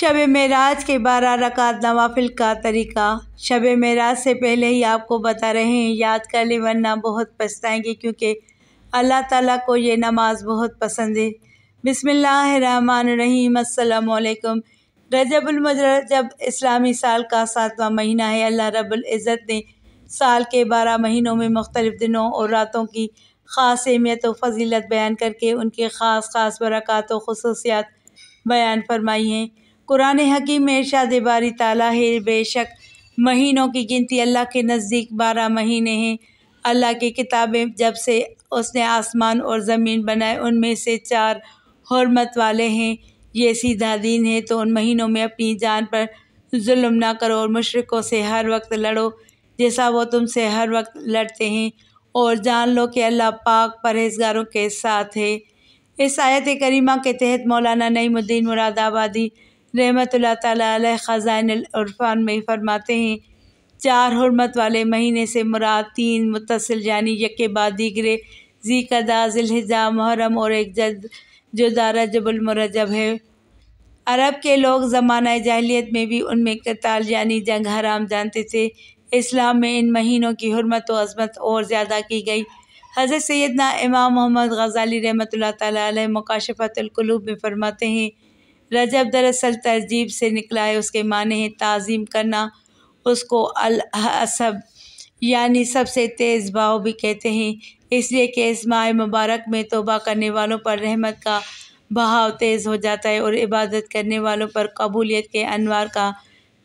शब मेराज के 12 रकात नवाफिल का तरीक़ा। शब मेराज से पहले ही आपको बता रहे हैं, याद कर लें वरना बहुत पछताएंगे, क्योंकि अल्लाह ताला को ये नमाज बहुत पसंद है। बिस्मिल्लाहिर्रहमानिर्रहीम। अस्सलामु अलैकुम। रजबुल मुरज्जब इस्लामी साल का 7वां महीना है। अल्लाह रब्बुल इज़्ज़त ने साल के 12 महीनों में मुख्तलिफ़ दिनों और रातों की ख़ास अहमियत और फ़जीलत बयान करके उनके ख़ास बरक़ात और ख़ुसूसियात बयान फरमाई हैं। कुरान हकीम में इरशाद बारी ताला है, बेशक महीनों की गिनती अल्लाह के नज़दीक 12 महीने हैं। अल्लाह की किताबें जब से उसने आसमान और ज़मीन बनाए उनमें से 4 हुर्मत वाले हैं। ये सीधा दीन है, तो उन महीनों में अपनी जान पर जुल्म ना करो और मुशरिकों से हर वक्त लड़ो जैसा वो तुमसे हर वक्त लड़ते हैं, और जान लो कि अल्लाह पाक परहेज़गारों के साथ है। इस आयत करीमा के तहत मौलाना नईमुद्दीन मुरादाबादी रहमतुल्लाह ताला अलैह ख़ज़ाइनुल इरफ़ान में फरमाते हैं, 4 हुर्मत वाले महीने से मुराद 3 मुत्तसिल यानी यके बाद दीगरे ज़िलक़अदा, ज़िलहिज्जा, मुहर्रम और एक जुदा रजबुल मुरज्जब है। अरब के लोग ज़माना जाहिलियत में भी उनमें क़िताल यानी जंग हराम जानते थे। इस्लाम में इन महीनों की हुर्मत और अज़मत और ज़्यादा की गई। हज़रत सैयदना इमाम मोहम्मद ग़ज़ाली रहमतुल्लाह ताला अलैह मुकाशफ़तुल क़ुलूब में फरमाते हैं, रजब दरअसल तरजीब से निकला है। उसके माने हैं ताज़ीम करना। उसको अल-हसब यानी सबसे तेज़ भाव भी कहते हैं, इसलिए कि इस माह मुबारक में तौबा करने वालों पर रहमत का बहाव तेज़ हो जाता है और इबादत करने वालों पर कबूलियत के अनवार का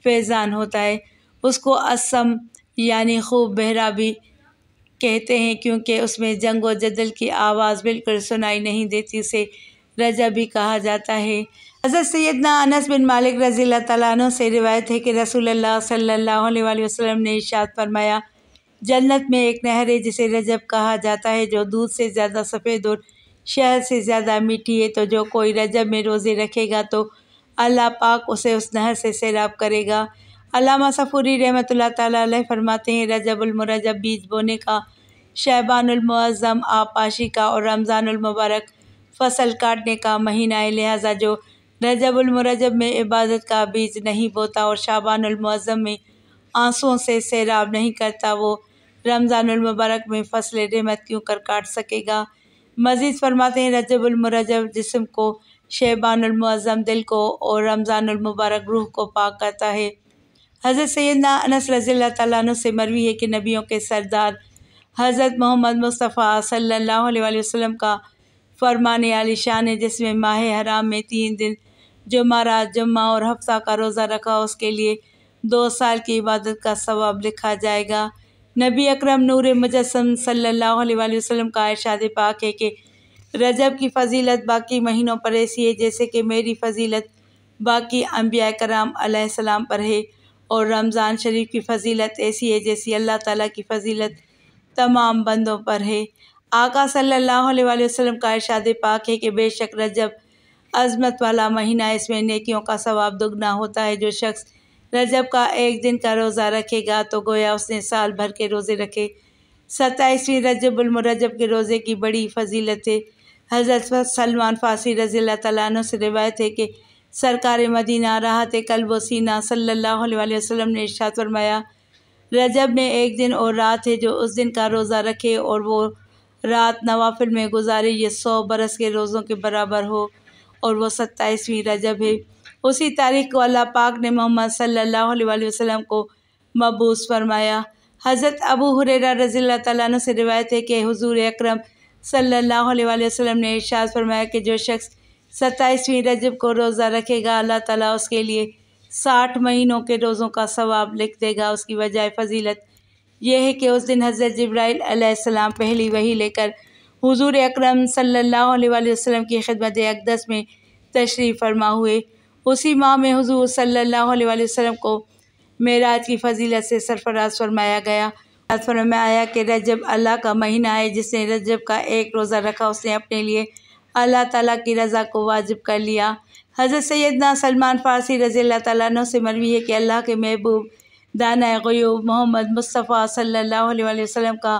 फैज़ान होता है। उसको असम यानी खूब बहरा भी कहते हैं, क्योंकि उसमें जंग व जदल की आवाज़ बिल्कुल सुनाई नहीं देती। उसे रजब भी कहा जाता है। हज़रत सैयदना अनस बिन मालिक रज़ियल्लाहु तआला अन्हु से रिवायत है कि रसूलुल्लाह सल्लल्लाहु अलैहि वसल्लम ने इरशाद फरमाया, जन्नत में एक नहर है जिसे रजब कहा जाता है, जो दूध से ज़्यादा सफ़ेद और शहद से ज़्यादा मीठी है। तो जो कोई रजब में रोज़े रखेगा तो अल्लाह पाक उसे उस नहर से सैराब करेगा। अल्लामा सफ़ूरी रहमतुल्लाह ताला अलैह फरमाते हैं, रजबुल मुरज्जब बीज बोने का, शअबानुल मुअज़्ज़म आपाशी का और रमज़ानुल मुबारक फसल काटने का महीना है। लिहाजा जो रजबुल मुरज्जब में इबादत का बीज नहीं बोता और शअबानुल मुअज़्ज़म में आंसुओं से सैराब नहीं करता, वो रमज़ानुल मुबारक में फसल रहमत क्यों कर काट सकेगा। मज़ीद फरमाते हैं, रजबुल मुरज्जब जिस्म को, शअबानुल मुअज़्ज़म दिल को और रमज़ानुल मुबारक रूह को पाक करता है। हज़रत सैयदना अनस रज़ियल्लाहु तआला अन्हु से मरवी है कि नबियों के सरदार हज़रत मोहम्मद मुस्तफ़ा सल्लल्लाहु अलैहि वसल्लम का फरमान आलिशान है, जिसमें माह हराम में 3 दिन जुमारात, जुम्मा और हफ्ता का रोज़ा रखा, उसके लिए 2 साल की इबादत का सवाब लिखा जाएगा। नबी अकरम नूर मुजस्सम सल्लल्लाहु अलैहि वसल्लम का इरशाद पाक है कि रजब की फ़जीलत बाकी महीनों पर ऐसी है जैसे कि मेरी फ़जीलत बाकी अंबिया कराम अलैहिस्सलाम पर है, और रमज़ान शरीफ की फ़जीलत ऐसी है जैसी अल्लाह ताला की फ़जीलत तमाम बंदों पर है। आका सल्लल्लाहु अलैहि वसल्लम का इरशाद पाक है कि बेशक रजब अज़मत वाला महीना, इसमें नेकियों का सवाब दुगना होता है। जो शख्स रजब का एक दिन का रोज़ा रखेगा तो गोया उसने साल भर के रोज़े रखे। 27वीं रजबुल मुरज्जब के रोज़े की बड़ी फ़जीलत है। हज़रत सलमान फ़ारसी रज़ियल्लाहु तआला अन्हु से रिवायत है कि सरकार मदीना राहत क़ल्ब व सीना सल्लल्लाहु अलैहि वसल्लम ने इरशाद फरमाया, रजब में एक दिन और रात है, जो उस दिन का रोज़ा रखे और वो रात नवाफिल में गुजारे, ये 100 बरस के रोज़ों के बराबर हो, और वो 27वीं रजब है। उसी तारीख़ को अल्लाह पाक ने मोहम्मद सल्लल्लाहु अलैहि वसल्लम को मबूस फरमाया। हज़रत अबू हुरैरा रज़ियल्लाहु तआला अन्हु से रिवायत है कि हुज़ूर अकरम सल्लल्लाहु अलैहि वसल्लम ने इरशाद फरमाया कि जो शख्स 27वीं रजब को रोज़ा रखेगा, अल्लाह ताला उसके लिए 60 महीनों के रोज़ों का सवाब लिख देगा। उसकी वजह फ़जीलत यह है कि उस दिन हज़रत जिब्राइल अलैहिस्सलाम पहली वही लेकर हुज़ूर अकरम सल्लल्लाहु अलैहि वसल्लम की खिदमत अक़दस में तशरीफ़ फरमा हुए। उसी माह में हुज़ूर सल्लल्लाहु अलैहि वसल्लम को मेराज की फ़जीलत से सरफराज फरमाया गया। फरमाया कि रजब अल्लाह का महीना है, जिसने रजब का एक रोज़ा रखा उसने अपने लिए अल्लाह ताला की रज़ा को वाजिब कर लिया। हज़रत सैयदना सलमान फ़ारसी रज़ियल्लाहु तआला अन्हु से मरवी है कि अल्लाह के महबूब दाना ग़ुयूब मोहम्मद मुस्तफ़ा सल्लल्लाहु अलैहि वसल्लम का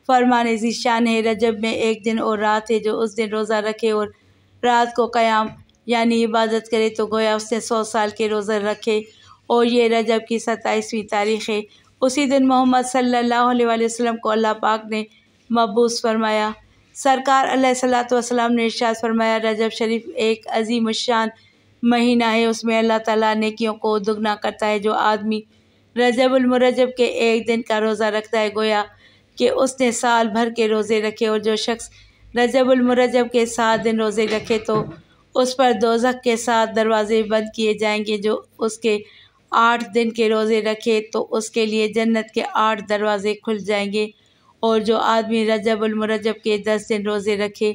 फरमान ज़ीशान है, रजब में एक दिन और रात है, जो उस दिन रोज़ा रखे और रात को क़याम यानी इबादत करे तो गोया उसने 100 साल के रोज़े रखे। और ये रजब की 27वीं तारीख़ है। उसी दिन मोहम्मद सल्लल्लाहु अलैहि वसल्लम को अल्लाह पाक ने मबूस फरमाया। सरकार अलैहिस्सलातु वस्सलाम ने इरशाद फरमाया, रजब शरीफ एक अजीम शान महीना है, उसमें अल्लाह ताला नेकियों को दुगना करता है। जो आदमी रजबुल मुरज्जब के एक दिन का रोज़ा रखता है गोया कि उसने साल भर के रोज़े रखे। और जो शख्स रजबुल मुरज्जब के 7 दिन रोज़े रखे तो उस पर दोज़ख के 7 दरवाज़े बंद किए जाएंगे। जो उसके 8 दिन के रोज़े रखे तो उसके लिए जन्नत के 8 दरवाज़े खुल जाएंगे। और जो आदमी रजबुल मुरज्जब के 10 दिन रोज़े रखे,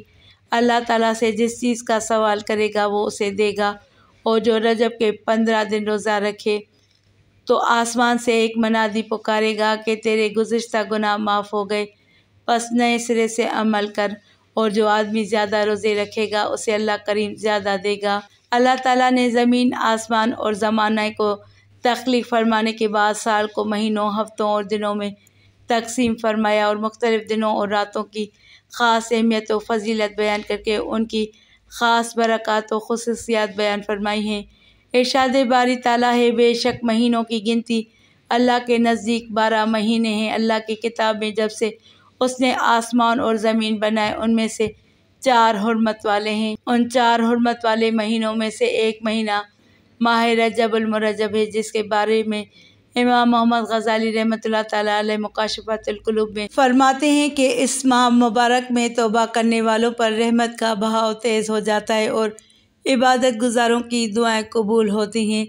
अल्लाह ताला से जिस चीज़ का सवाल करेगा वो उसे देगा। और जो रजब के 15 दिन रोज़ा रखे तो आसमान से एक मनादी पुकारेगा कि तेरे गुज़िश्ता गुनाह माफ़ हो गए, बस नए सिरे से अमल कर। और जो आदमी ज़्यादा रोज़े रखेगा उसे अल्लाह करीम ज़्यादा देगा। अल्लाह ताला ने ज़मीन, आसमान और ज़माना को तख्लीक़ फरमाने के बाद साल को महीनों, हफ्तों और दिनों में तकसीम फरमाया और मुख्तलिफ़ दिनों और रातों की ख़ास अहमियत व फ़जीलत बयान करके उनकी ख़ास बरक़ात व ख़ुसूसियात बयान फरमाई हैं। इरशाद बारी ताला है, बेशक महीनों की गिनती अल्लाह के नज़दीक 12 महीने हैं। अल्लाह की किताब में जब से उसने आसमान और ज़मीन बनाए उनमें से 4 हुर्मत वाले हैं। उन 4 हुर्मत वाले महीनों में से एक महीना माह रजबुल मुरज्जब है, जिसके बारे में इमाम मोहम्मद ग़ज़ाली रहमतुल्लाह ताला अलैह मुकाशफ़तुल क़ुलूब में फरमाते हैं कि इस माह मुबारक में तौबा करने वालों पर रहमत का बहाव तेज़ हो जाता है और इबादत गुज़ारों की दुआएं कबूल होती हैं।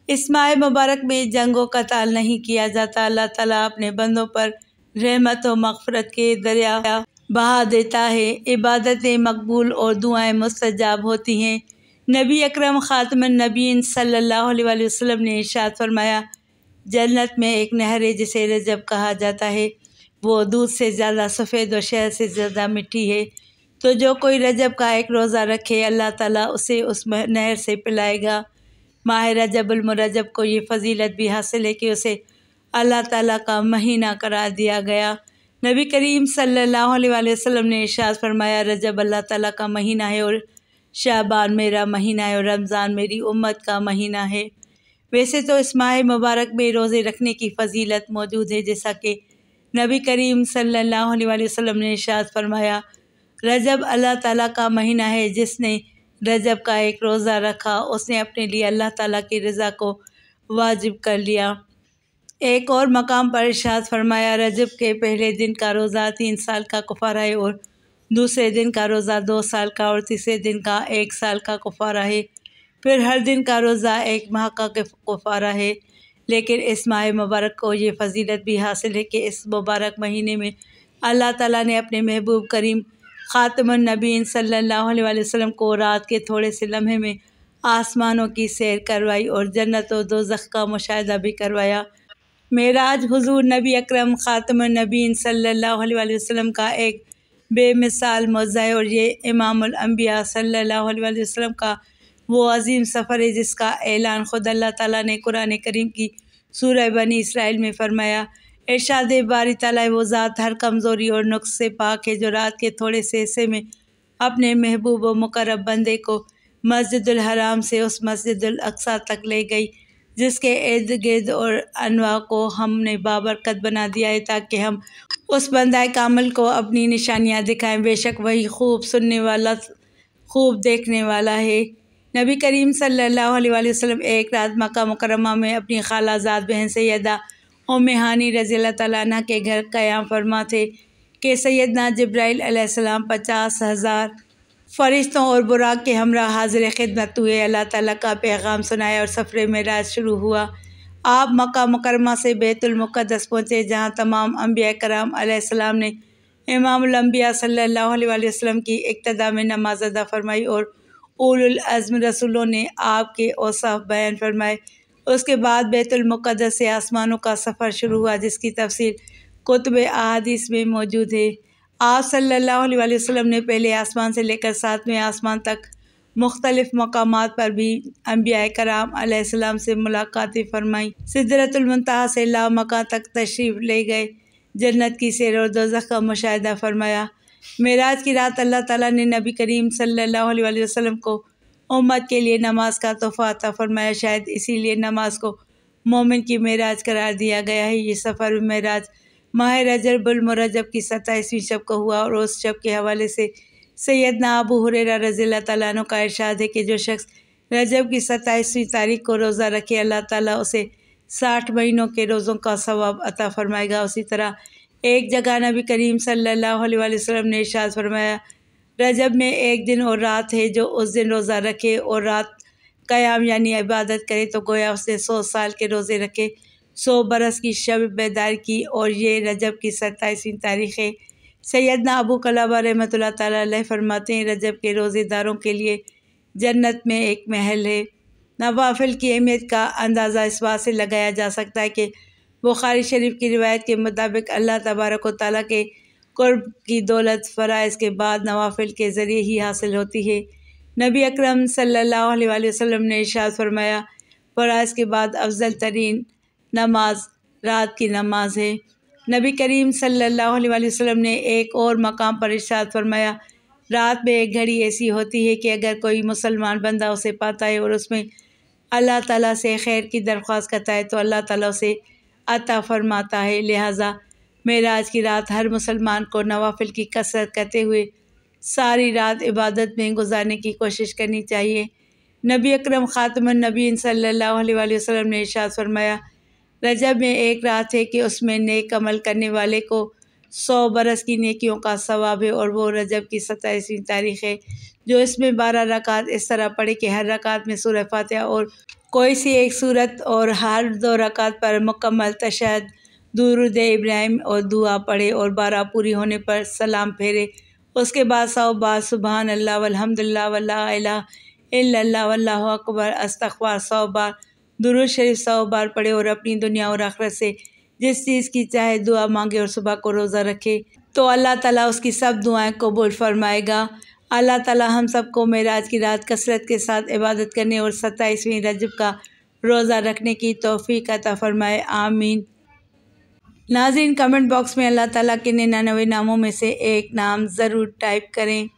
इस माह मुबारक में जंग व क़ताल नहीं किया जाता। अल्लाह ताला अपने बंदों पर रहमत व मग़फ़िरत के दरिया बहा देता है। इबादतें मकबूल और दुआएं मुस्तजाब होती हैं। नबी अकरम ख़ातमुन नबीय्यीन सल्लल्लाहु अलैहि वसल्लम ने इरशाद फरमाया, जन्नत में एक नहर है जिसे रजब कहा जाता है, वो दूध से ज़्यादा सफ़ेद और शहद से ज़्यादा मिठी है। तो जो कोई रजब का एक रोज़ा रखे अल्लाह ताला उसे उस नहर से पिलाएगा। माह रजबुल मुरज्जब को ये फ़जीलत भी हासिल है कि उसे अल्लाह ताला का महीना करार दिया गया। नबी करीम सल्लल्लाहु अलैहि वसल्लम ने इरशाद फरमाया, रजब अल्लाह ताला का महीना है और शाबान मेरा महीना है और रमज़ान मेरी उम्मत का महीना है। वैसे तो इस माह मुबारक में रोज़े रखने की फ़जीलत मौजूद है, जैसा कि नबी करीम सल्लल्लाहु अलैहि वसल्लम ने इरशाद फरमाया, रजब अल्लाह ताला का महीना है, जिसने रजब का एक रोज़ा रखा उसने अपने लिए अल्लाह ताला की रज़ा को वाजिब कर लिया। एक और मकाम पर इरशाद फरमाया, रजब के पहले दिन का रोज़ा 3 साल का कुफ़ारा है और दूसरे दिन का रोज़ा 2 साल का और तीसरे दिन का 1 साल का कुफ़ारा है। फिर हर दिन का रोज़ा 1 माह का कुफ़ारा है। लेकिन इस माह मुबारक को ये फ़जीलत भी हासिल है कि इस मुबारक महीने में अल्लाह ताला ने अपने महबूब करीम ख़ातमुन नबीय्यीन सल्लल्लाहु अलैहि वसल्लम को रात के थोड़े से लम्हे में आसमानों की सैर करवाई और जन्नत और दोज़ख का मुशाहिदा भी करवाया। मेराज हुज़ूर नबी अकरम ख़ातमुन नबीय्यीन सल्लल्लाहु अलैहि वसल्लम का एक बेमिसाल मौज़ा है और ये इमामुल अंबिया सल्लल्लाहु अलैहि वसल्लम का वो अज़ीम सफ़र है जिसका ऐलान ख़ुद अल्लाह ताला ने कुरान करीम की सूरह बनी इसराइल में फरमाया। इरशाद बारी ताला वो ज़ात हर कमज़ोरी और नुक्स से पाक है जो रात के थोड़े से हिस्से में अपने महबूब व मुक़र्रब बंदे को मस्जिदुल हराम से उस मस्जिदुल अक़सा तक ले गई, जिसके इर्द गिर्द और अनवा को हमने बाबरकत बना दिया है ताकि हम उस बंदा कामिल को अपनी निशानियाँ दिखाएं। बेशक वही खूब सुनने वाला, खूब देखने वाला है। नबी करीम सल्लल्लाहु अलैहि वसल्लम एक रात मक्का मुकर्रमा में अपनी खालाजाद बहन सैयदा उम्मे हानी रज़ियल्लाहु तआला अन्हा के घर क़याम फरमा थे कि सैयदना जिब्राइल अलैहिस्सलाम 50,000 फ़रिश्तों और बुराक के हमरा हाज़िर खिदमत हुए। अल्लाह ताला का पैगाम सुनाया और सफ़र मेराज शुरू हुआ। आप मक्का मुकर्रमा से बैतुल मुक़द्दस पहुँचे, जहाँ तमाम अम्बिया कराम अलैहिस्सलाम ने इमामुल अंबिया सल्लल्लाहु अलैहि वसल्लम की इक़्तिदा में नमाज अदा फरमाई और उलुल अज़्म रसूलों ने आपके औसाफ बयान फरमाए। उसके बाद बैतुल मुक़द्दस से आसमानों का सफ़र शुरू हुआ, जिसकी तफसील कुतुब अहादीस में मौजूद है। आप सल्लल्लाहु अलैहि वसल्लम ने पहले आसमान से लेकर 7वें आसमान तक मुख्तलिफ़ मकामात पर भी अम्बिया कराम अलैहिस्सलाम से मुलाकातें फरमाई। सिदरतुल मुंतहा से लामका तक तशरीफ़ ले गए, जन्नत की सैर और दोज़ख का मुशाहिदा फरमाया। मेराज की रात अल्लाह ताला ने नबी करीम सल्लल्लाहु अलैहि वसल्लम को उम्मत के लिए नमाज का तोहफ़ा अता फरमाया। शायद इसीलिए नमाज को मोमिन की मेराज करार दिया गया है। ये सफ़र मेराज माह रजबुल मुरज्जब की 27वीं शब को हुआ और उस शब के हवाले से सैयदना अबू हुरैरा रज़ियल्लाहु तआला अन्हु का इरशाद है कि जो शख्स रजब की 27वीं तारीख को रोज़ा रखे अल्लाह ताला उसे 60 महीनों के रोज़ों का सवाब अता फ़रमाएगा। उसी तरह एक जगह नबी करीम सल्लल्लाहु अलैहि वसल्लम ने इरशाद फरमाया, रजब में एक दिन और रात है, जो उस दिन रोज़ा रखे और रात क़याम यानी इबादत करे तो गोया उसने 100 साल के रोज़े रखे, 100 बरस की शब बेदार की। और ये रजब की 27वीं तारीख़ है। सैयदना अबू कलाबा रहमतुल्लाह ताला अलैह फरमाते हैं, रजब के रोज़ेदारों के लिए जन्नत में एक महल है। नवाफिल की अहमियत का अंदाज़ा इस बात से लगाया जा सकता है कि बुखारी शरीफ की रिवायत के मुताबिक अल्लाह तबारक व तआला के कुर्ब की दौलत फ़राइज़ के बाद नवाफिल के ज़रिए ही हासिल होती है। नबी अकरम सल्लल्लाहु अलैहि वसल्लम ने इरशाद फरमाया, फ़राइज़ के बाद अफजल तरीन नमाज रात की नमाज है। नबी करीम सल्लल्लाहु अलैहि वसल्लम ने एक और मकाम पर इरशाद फरमाया, रात में एक घड़ी ऐसी होती है कि अगर कोई मुसलमान बंदा उसे पाता है और उसमें अल्लाह ताला से खैर की दरख्वास्त करता है तो अल्लाह ताला उसे अता फरमाता है। लिहाजा मेराज की रात हर मुसलमान को नवाफिल की कसरत करते हुए सारी रात इबादत में गुजारने की कोशिश करनी चाहिए। नबी अकरम ख़ातमुन नबीय्यीन सल्लल्लाहु अलैहि वसल्लम ने इरशाद फरमाया, रजब में एक रात है कि उसमें नेक अमल करने वाले को 100 बरस की नेकियों का सवाब है। और वो रजब की 27वीं तारीख़ है, जो इसमें 12 रकात इस तरह पढ़े कि हर रकात में सूरह फातिहा और कोई सी एक सूरत और हर 2 रकात पर मुकम्मल तशहद, दुरूद इब्राहिम और दुआ पढ़े और 12 पूरी होने पर सलाम फेरे। उसके बाद 100 बार सुबहान अल्लाह वल्हम्दुलिल्लाह वला इलाहा इल्लल्लाह वल्लाहु अकबर अस्तग़फ़िरुल्लाह 100 बार, दुरूद शरीफ 100 बार पढ़े और अपनी दुनिया और आखिरत से जिस चीज़ की चाहे दुआ मांगे और सुबह को रोज़ा रखे तो अल्लाह ताला उसकी सब दुआएं कबूल फरमाएगा। अल्लाह ताला हम सबको मेराज की रात कसरत के साथ इबादत करने और 27वीं रजब का रोज़ा रखने की तौफ़ीक अता फ़रमाए, आमीन। नाज़रीन, कमेंट बॉक्स में अल्लाह ताला के 99 नामों में से एक नाम ज़रूर टाइप करें।